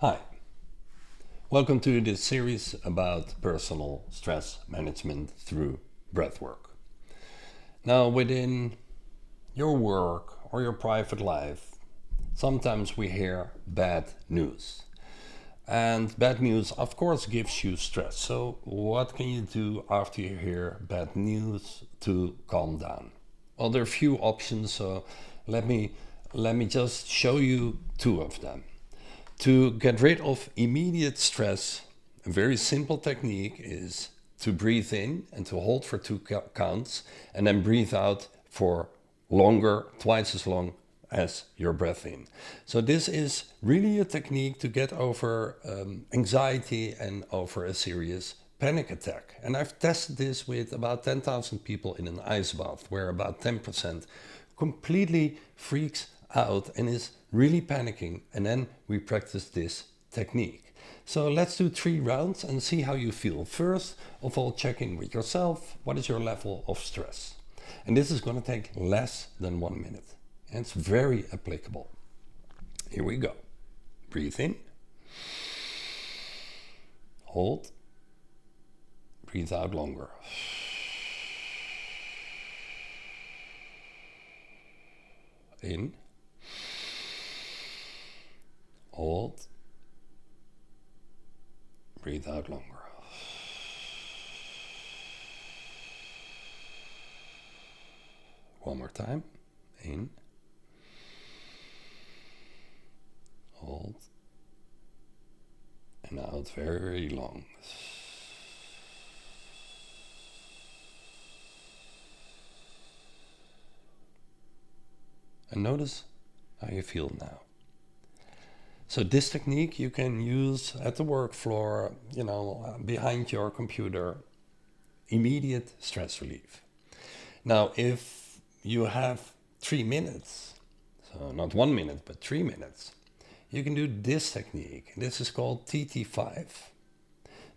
Hi, welcome to this series about personal stress management through breathwork. Now, within your work or your private life, sometimes we hear bad news. And bad news, of course, gives you stress. So, what can you do after you hear bad news to calm down? Well, there are a few options, so let me just show you two of them. To get rid of immediate stress, a very simple technique is to breathe in and to hold for two counts and then breathe out for longer, twice as long as your breath in. So this is really a technique to get over anxiety and over a serious panic attack. And I've tested this with about 10,000 people in an ice bath, where about 10% completely freaks out and is really panicking, and then we practice this technique. So let's do 3 rounds and see how you feel. First of all, check in with yourself. What is your level of stress? And this is going to take less than 1 minute. And it's very applicable. Here we go. Breathe in. Hold. Breathe out longer. In. Hold. Breathe out longer. One more time. In. Hold. And out very long. And notice how you feel now. So this technique you can use at the work floor, behind your computer, immediate stress relief. Now, if you have 3 minutes, so not 1 minute, but 3 minutes, you can do this technique. This is called TT5.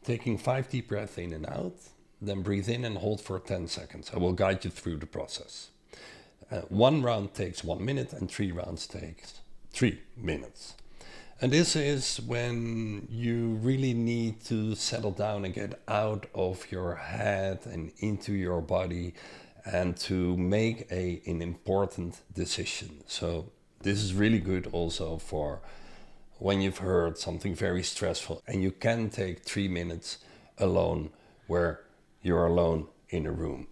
Taking 5 deep breaths in and out, then breathe in and hold for 10 seconds. I will guide you through the process. 1 round takes 1 minute and 3 rounds takes 3 minutes. And this is when you really need to settle down and get out of your head and into your body and to make an important decision. So this is really good also for when you've heard something very stressful and you can take 3 minutes alone where you're alone in a room.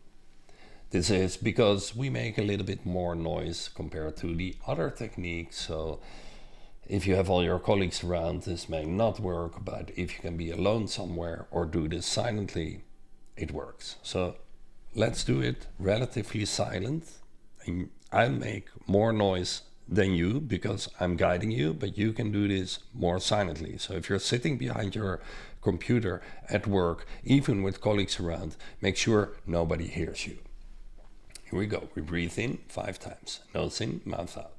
This is because we make a little bit more noise compared to the other techniques. So if you have all your colleagues around, this may not work, but if you can be alone somewhere or do this silently, it works. So let's do it relatively silent. And I make more noise than you because I'm guiding you, but you can do this more silently. So if you're sitting behind your computer at work, even with colleagues around, make sure nobody hears you. Here we go. We breathe in 5 times. Nose in, mouth out.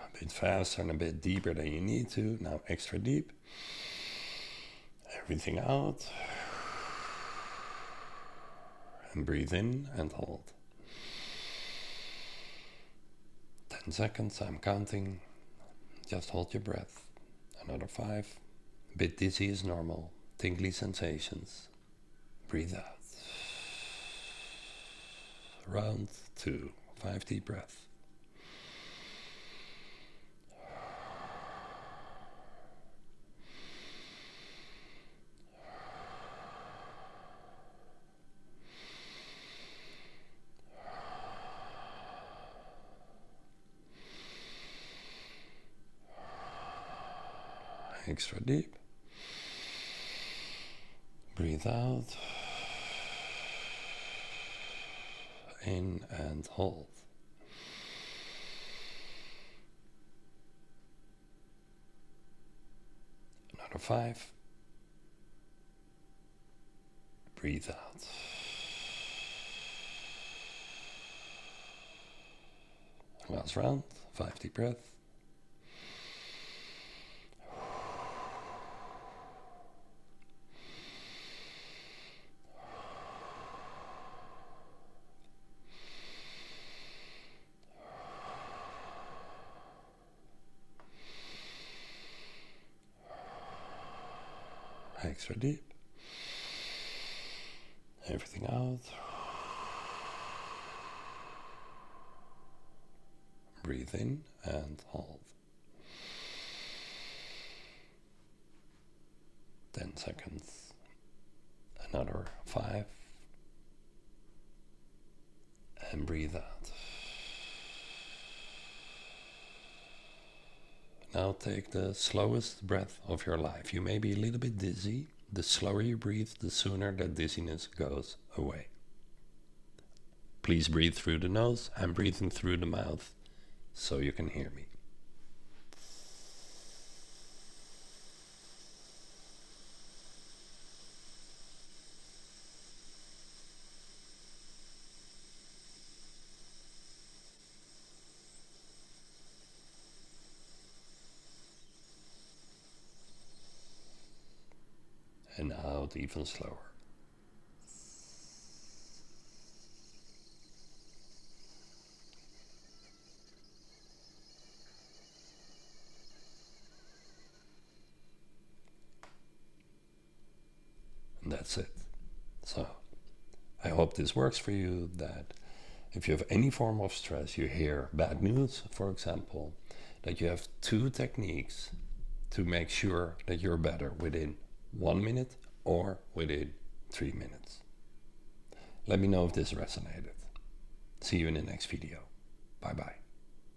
A bit faster and a bit deeper than you need to. Now extra deep. Everything out. And breathe in and hold. 10 seconds, I'm counting. Just hold your breath. Another 5. A bit dizzy is normal. Tingly sensations. Breathe out. Round 2. 5 deep breaths. Extra deep. Breathe out. In and hold. Another 5. Breathe out. Last round, 5 deep breaths. Extra deep. Everything out. Breathe in and hold. 10 seconds. Another 5. And breathe out. Now take the slowest breath of your life. You may be a little bit dizzy. The slower you breathe, the sooner that dizziness goes away. Please breathe through the nose. I'm breathing through the mouth so you can hear me. And out even slower. And that's it. So, I hope this works for you, that if you have any form of stress, you hear bad news, for example, that you have 2 techniques to make sure that you're better within 1 minute or within 3 minutes. Let me know if this resonated. See you in the next video. Bye bye.